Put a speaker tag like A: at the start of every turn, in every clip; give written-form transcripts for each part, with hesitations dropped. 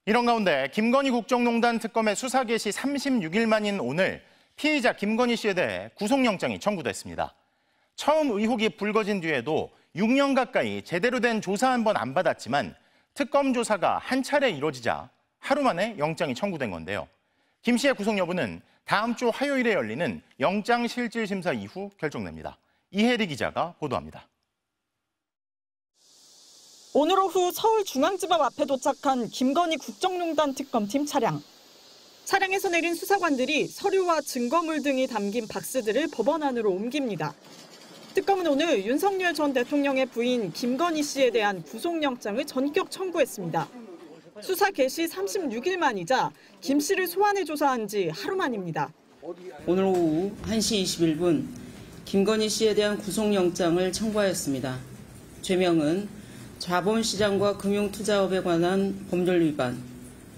A: 이런 가운데 김건희 국정농단 특검의 수사 개시 36일 만인 오늘 피의자 김건희 씨에 대해 구속영장이 청구됐습니다. 처음 의혹이 불거진 뒤에도 6년 가까이 제대로 된 조사 한 번 안 받았지만 특검 조사가 한 차례 이뤄지자 하루 만에 영장이 청구된 건데요. 김 씨의 구속 여부는 다음 주 화요일에 열리는 영장실질심사 이후 결정됩니다. 이혜리 기자가 보도합니다.
B: 오늘 오후 서울중앙지법 앞에 도착한 김건희 국정농단 특검팀 차량. 차량에서 내린 수사관들이 서류와 증거물 등이 담긴 박스들을 법원 안으로 옮깁니다. 특검은 오늘 윤석열 전 대통령의 부인 김건희 씨에 대한 구속영장을 전격 청구했습니다. 수사 개시 36일 만이자 김 씨를 소환해 조사한 지 하루 만입니다.
C: 오늘 오후 1시 21분 김건희 씨에 대한 구속영장을 청구하였습니다. 죄명은 자본시장과 금융투자업에 관한 법률 위반,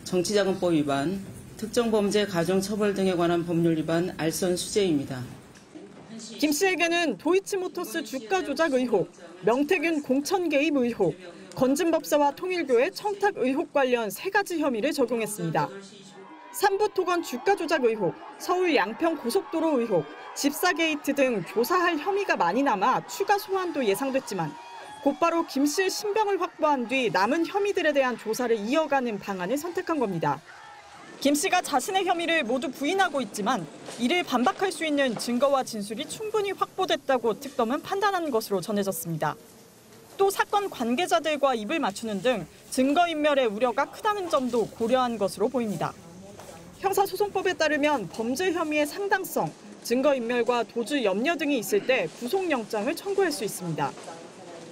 C: 정치자금법 위반, 특정범죄 가중처벌 등에 관한 법률 위반 알선 수재입니다.
B: 김 씨에게는 도이치모터스 주가 조작 의혹, 명태균 공천 개입 의혹, 건진법사와 통일교의 청탁 의혹 관련 3가지 혐의를 적용했습니다. 삼부토건 주가 조작 의혹, 서울 양평 고속도로 의혹, 집사 게이트 등 조사할 혐의가 많이 남아 추가 소환도 예상됐지만 곧바로 김 씨의 신병을 확보한 뒤 남은 혐의들에 대한 조사를 이어가는 방안을 선택한 겁니다. 김 씨가 자신의 혐의를 모두 부인하고 있지만 이를 반박할 수 있는 증거와 진술이 충분히 확보됐다고 특검은 판단한 것으로 전해졌습니다. 또 사건 관계자들과 입을 맞추는 등 증거인멸의 우려가 크다는 점도 고려한 것으로 보입니다. 형사소송법에 따르면 범죄 혐의의 상당성, 증거인멸과 도주 염려 등이 있을 때 구속영장을 청구할 수 있습니다.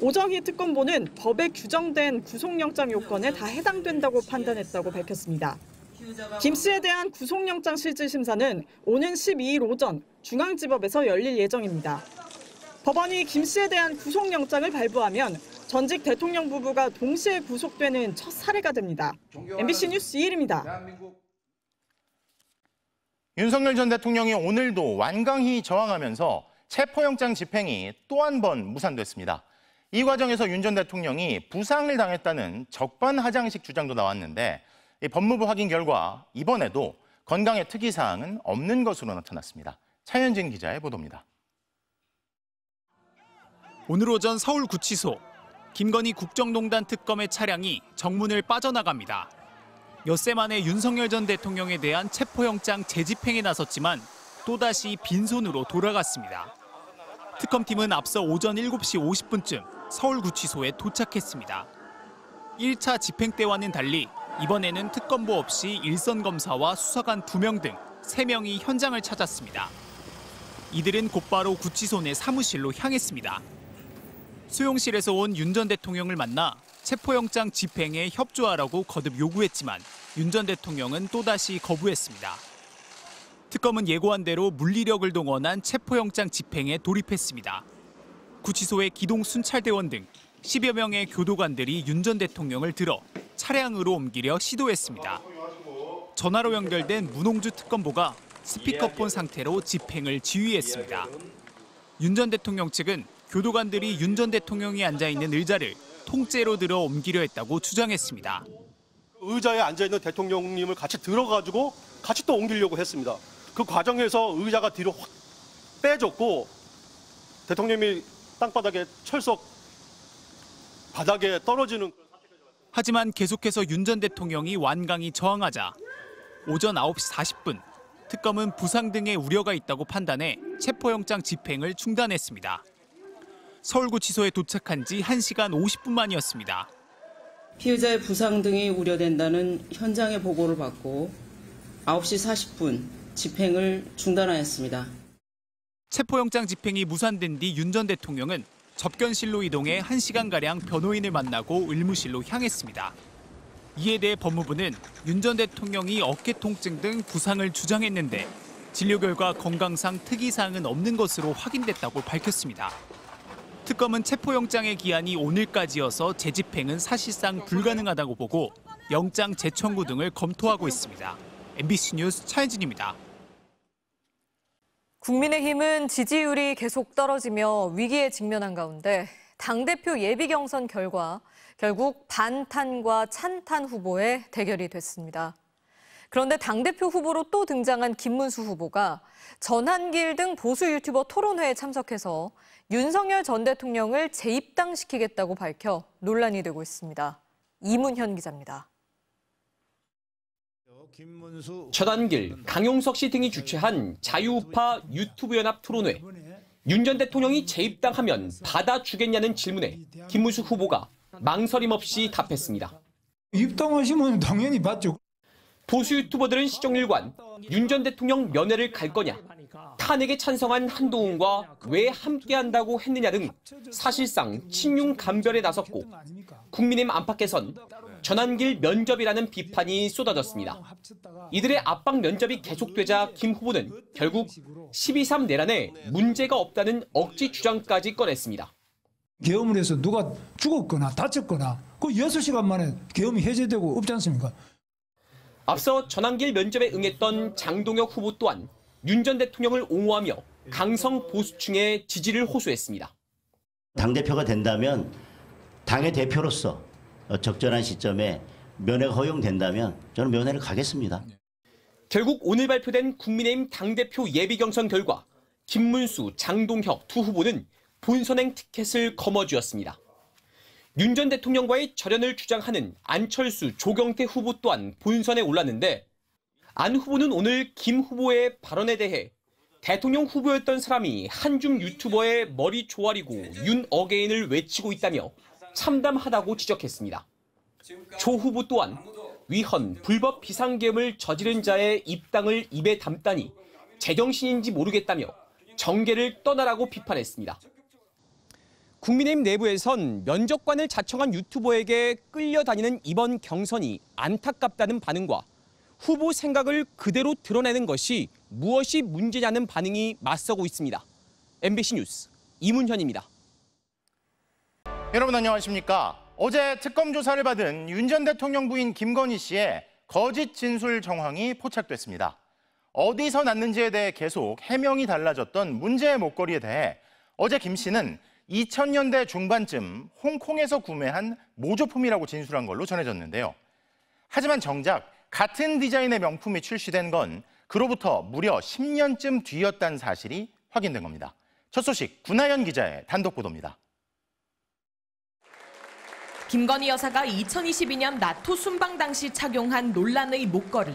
B: 오정희 특검보는 법에 규정된 구속영장 요건에 다 해당된다고 판단했다고 밝혔습니다. 김 씨에 대한 구속영장 실질심사는 오는 12일 오전 중앙지법에서 열릴 예정입니다. 법원이 김 씨에 대한 구속영장을 발부하면 전직 대통령 부부가 동시에 구속되는 첫 사례가 됩니다. MBC 뉴스 이혜리입니다.
A: 윤석열 전 대통령이 오늘도 완강히 저항하면서 체포영장 집행이 또 한 번 무산됐습니다. 이 과정에서 윤 전 대통령이 부상을 당했다는 적반하장식 주장도 나왔는데 법무부 확인 결과 이번에도 건강에 특이사항은 없는 것으로 나타났습니다. 차현진 기자의 보도입니다.
D: 오늘 오전 서울구치소, 김건희 국정농단 특검의 차량이 정문을 빠져나갑니다. 엿새 만에 윤석열 전 대통령에 대한 체포영장 재집행에 나섰지만 또다시 빈손으로 돌아갔습니다. 특검팀은 앞서 오전 7시 50분쯤 서울구치소에 도착했습니다. 1차 집행 때와는 달리 이번에는 특검보 없이 일선 검사와 수사관 2명 등 3명이 현장을 찾았습니다. 이들은 곧바로 구치소 내 사무실로 향했습니다. 수용실에서 온 윤 전 대통령을 만나 체포영장 집행에 협조하라고 거듭 요구했지만 윤 전 대통령은 또다시 거부했습니다. 특검은 예고한 대로 물리력을 동원한 체포영장 집행에 돌입했습니다. 구치소의 기동 순찰대원 등 10여 명의 교도관들이 윤 전 대통령을 들어 차량으로 옮기려 시도했습니다. 전화로 연결된 문홍주 특검보가 스피커폰 상태로 집행을 지휘했습니다. 윤 전 대통령 측은 교도관들이 윤 전 대통령이 앉아있는 의자를 통째로 들어 옮기려 했다고 주장했습니다.
E: 의자에 앉아있는 대통령님을 같이 들어가지고 같이 또 옮기려고 했습니다. 그 과정에서 의자가 뒤로 확 빼졌고 대통령이 땅바닥에 철석 바닥에 떨어지는.
D: 하지만 계속해서 윤 전 대통령이 완강히 저항하자 오전 9시 40분 특검은 부상 등의 우려가 있다고 판단해 체포영장 집행을 중단했습니다. 서울구치소에 도착한 지 1시간 50분 만이었습니다.
C: 피의자의 부상 등이 우려된다는 현장의 보고를 받고 9시 40분 집행을 중단하였습니다.
D: 체포영장 집행이 무산된 뒤 윤 전 대통령은 접견실로 이동해 1시간가량 변호인을 만나고 의무실로 향했습니다. 이에 대해 법무부는 윤 전 대통령이 어깨 통증 등 부상을 주장했는데 진료 결과 건강상 특이사항은 없는 것으로 확인됐다고 밝혔습니다. 특검은 체포영장의 기한이 오늘까지여서 재집행은 사실상 불가능하다고 보고 영장 재청구 등을 검토하고 있습니다. MBC 뉴스 차현진입니다.
F: 국민의힘은 지지율이 계속 떨어지며 위기에 직면한 가운데 당대표 예비 경선 결과 결국 반탄과 찬탄 후보의 대결이 됐습니다. 그런데 당대표 후보로 또 등장한 김문수 후보가 전한길 등 보수 유튜버 토론회에 참석해서 윤석열 전 대통령을 재입당시키겠다고 밝혀 논란이 되고 있습니다. 이문현 기자입니다.
G: 전한길, 강용석 씨 등이 주최한 자유우파 유튜브 연합 토론회. 윤 전 대통령이 재입당하면 받아주겠냐는 질문에 김문수 후보가 망설임 없이 답했습니다.
H: 입당하시면 당연히 받죠.
G: 보수 유튜버들은 시정일관, 윤 전 대통령 면회를 갈 거냐, 탄핵에 찬성한 한동훈과 왜 함께한다고 했느냐 등 사실상 친윤 감별에 나섰고 국민의힘 안팎에선 전한길 면접이라는 비판이 쏟아졌습니다. 이들의 압박 면접이 계속되자 김 후보는 결국 12.3 내란에 문제가 없다는 억지 주장까지 꺼냈습니다.
H: 계엄을 해서 누가 죽었거나 다쳤거나 그 6시간 만에 계엄이 해제되고 없지 않습니까?
G: 앞서 전한길 면접에 응했던 장동혁 후보 또한 윤 전 대통령을 옹호하며 강성 보수층의 지지를 호소했습니다.
I: 당대표가 된다면 당의 대표로서 적절한 시점에 면회가 허용된다면 저는 면회를 가겠습니다.
G: 결국 오늘 발표된 국민의힘 당대표 예비경선 결과 김문수, 장동혁 두 후보는 본선행 티켓을 거머쥐었습니다. 윤 전 대통령과의 절연을 주장하는 안철수, 조경태 후보 또한 본선에 올랐는데 안 후보는 오늘 김 후보의 발언에 대해 대통령 후보였던 사람이 한중 유튜버의 머리 조아리고 윤 어게인을 외치고 있다며 참담하다고 지적했습니다. 조 후보 또한 위헌, 불법 비상계엄을 저지른 자의 입당을 입에 담다니 제정신인지 모르겠다며 정계를 떠나라고 비판했습니다. 국민의힘 내부에선 면접관을 자청한 유튜버에게 끌려다니는 이번 경선이 안타깝다는 반응과 후보 생각을 그대로 드러내는 것이 무엇이 문제냐는 반응이 맞서고 있습니다. MBC 뉴스 이문현입니다.
A: 여러분 안녕하십니까? 어제 특검 조사를 받은 윤 전 대통령 부인 김건희 씨의 거짓 진술 정황이 포착됐습니다. 어디서 났는지에 대해 계속 해명이 달라졌던 문제의 목걸이에 대해 어제 김 씨는 2000년대 중반쯤 홍콩에서 구매한 모조품이라고 진술한 걸로 전해졌는데요. 하지만 정작 같은 디자인의 명품이 출시된 건 그로부터 무려 10년쯤 뒤였다는 사실이 확인된 겁니다. 첫 소식 구나연 기자의 단독 보도입니다.
J: 김건희 여사가 2022년 나토 순방 당시 착용한 논란의 목걸이.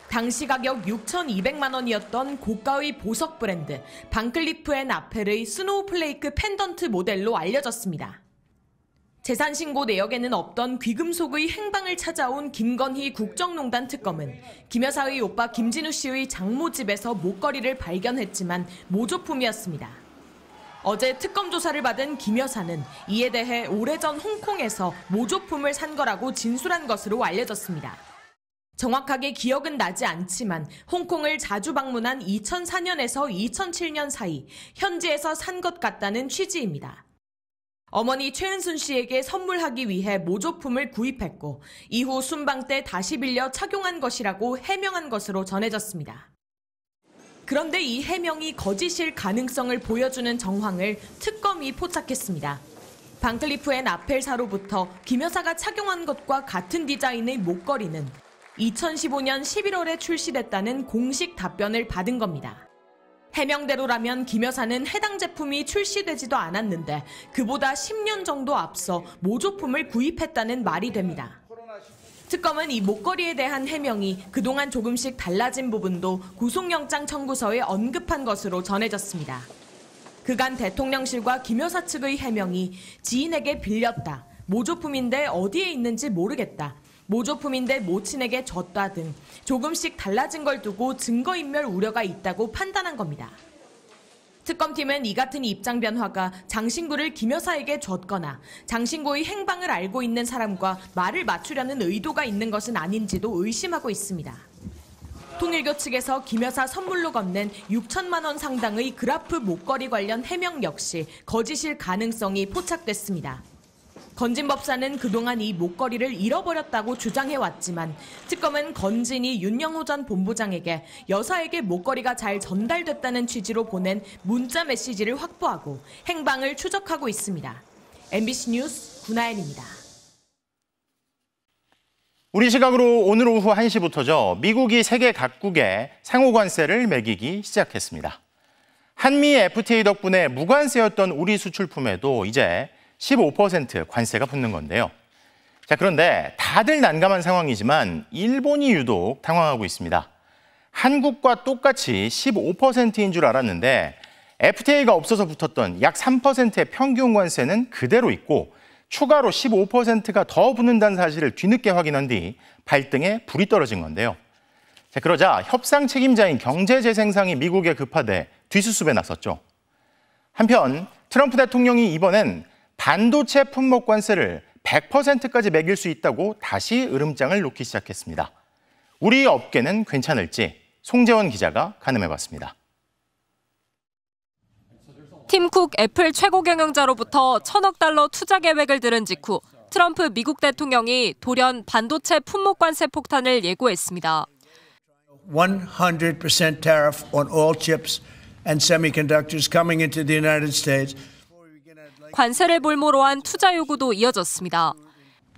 J: 당시 가격 6,200만 원이었던 고가의 보석 브랜드 반클리프 앤 아펠의 스노우플레이크 펜던트 모델로 알려졌습니다. 재산신고 내역에는 없던 귀금속의 행방을 찾아온 김건희 국정농단 특검은 김 여사의 오빠 김진우 씨의 장모 집에서 목걸이를 발견했지만 모조품이었습니다. 어제 특검 조사를 받은 김 여사는 이에 대해 오래전 홍콩에서 모조품을 산 거라고 진술한 것으로 알려졌습니다. 정확하게 기억은 나지 않지만 홍콩을 자주 방문한 2004년에서 2007년 사이 현지에서 산 것 같다는 취지입니다. 어머니 최은순 씨에게 선물하기 위해 모조품을 구입했고 이후 순방 때 다시 빌려 착용한 것이라고 해명한 것으로 전해졌습니다. 그런데 이 해명이 거짓일 가능성을 보여주는 정황을 특검이 포착했습니다. 반클리프 앤 아펠사로부터 김 여사가 착용한 것과 같은 디자인의 목걸이는 2015년 11월에 출시됐다는 공식 답변을 받은 겁니다. 해명대로라면 김 여사는 해당 제품이 출시되지도 않았는데 그보다 10년 정도 앞서 모조품을 구입했다는 말이 됩니다. 특검은 이 목걸이에 대한 해명이 그동안 조금씩 달라진 부분도 구속영장 청구서에 언급한 것으로 전해졌습니다. 그간 대통령실과 김 여사 측의 해명이 지인에게 빌렸다, 모조품인데 어디에 있는지 모르겠다, 모조품인데 모친에게 줬다 등 조금씩 달라진 걸 두고 증거인멸 우려가 있다고 판단한 겁니다. 특검팀은 이 같은 입장 변화가 장신구를 김 여사에게 줬거나 장신구의 행방을 알고 있는 사람과 말을 맞추려는 의도가 있는 것은 아닌지도 의심하고 있습니다. 통일교 측에서 김 여사 선물로 건넨 6천만 원 상당의 그라프 목걸이 관련 해명 역시 거짓일 가능성이 포착됐습니다. 건진 법사는 그동안 이 목걸이를 잃어버렸다고 주장해왔지만 특검은 건진이 윤영호 전 본부장에게 여사에게 목걸이가 잘 전달됐다는 취지로 보낸 문자 메시지를 확보하고 행방을 추적하고 있습니다. MBC 뉴스 구나연입니다.
A: 우리 시각으로 오늘 오후 1시부터죠. 미국이 세계 각국에 상호관세를 매기기 시작했습니다. 한미 FTA 덕분에 무관세였던 우리 수출품에도 이제 15% 관세가 붙는 건데요. 자, 그런데 다들 난감한 상황이지만 일본이 유독 당황하고 있습니다. 한국과 똑같이 15%인 줄 알았는데 FTA가 없어서 붙었던 약 3%의 평균 관세는 그대로 있고 추가로 15%가 더 붙는다는 사실을 뒤늦게 확인한 뒤 발등에 불이 떨어진 건데요. 자, 그러자 협상 책임자인 경제재생상이 미국에 급하되 뒤수습에 나섰죠. 한편 트럼프 대통령이 이번엔 반도체 품목 관세를 100%까지 매길 수 있다고 다시 으름장을 놓기 시작했습니다. 우리 업계는 괜찮을지 송재원 기자가 가늠해봤습니다.
K: 팀 쿡 애플 최고 경영자로부터 $1,000억 투자 계획을 들은 직후 트럼프 미국 대통령이 돌연 반도체 품목 관세 폭탄을 예고했습니다.
L: 100% tariff on all chips and semiconductors coming into the United States.
K: 관세를 볼모로 한 투자 요구도 이어졌습니다.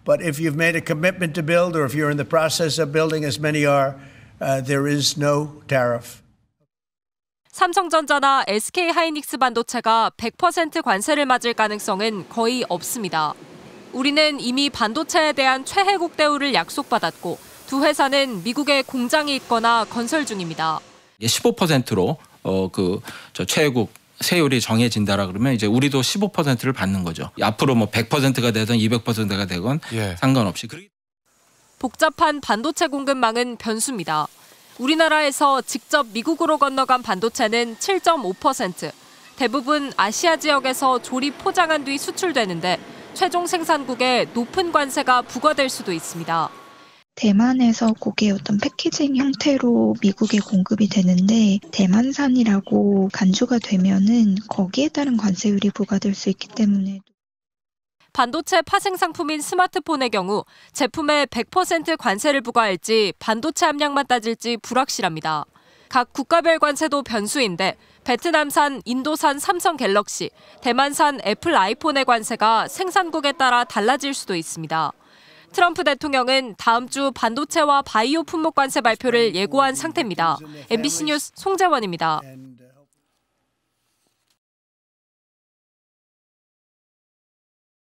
L: But if you've made a commitment to build or if you're in the process of building as many are, there is no tariff.
K: 삼성전자나 SK 하이닉스 반도체가 100% 관세를 맞을 가능성은 거의 없습니다. 우리는 이미 반도체에 대한 최혜국 대우를 약속받았고 두 회사는 미국에 공장이 있거나 건설 중입니다.
M: 15%로 최혜국 세율이 정해진다라 그러면 이제 우리도 15%를 받는 거죠. 앞으로 뭐 100%가 되든 200%가 되건 상관없이.
K: 복잡한 반도체 공급망은 변수입니다. 우리나라에서 직접 미국으로 건너간 반도체는 7.5%. 대부분 아시아 지역에서 조립 포장한 뒤 수출되는데 최종 생산국에 높은 관세가 부과될 수도 있습니다.
N: 대만에서 그게 어떤 패키징 형태로 미국에 공급이 되는데 대만산이라고 간주가 되면은 거기에 따른 관세율이 부과될 수 있기 때문에
K: 반도체 파생 상품인 스마트폰의 경우 제품에 100% 관세를 부과할지 반도체 함량만 따질지 불확실합니다. 각 국가별 관세도 변수인데 베트남산, 인도산 삼성 갤럭시, 대만산 애플 아이폰의 관세가 생산국에 따라 달라질 수도 있습니다. 트럼프 대통령은 다음 주 반도체와 바이오 품목 관세 발표를 예고한 상태입니다. MBC 뉴스 송재원입니다.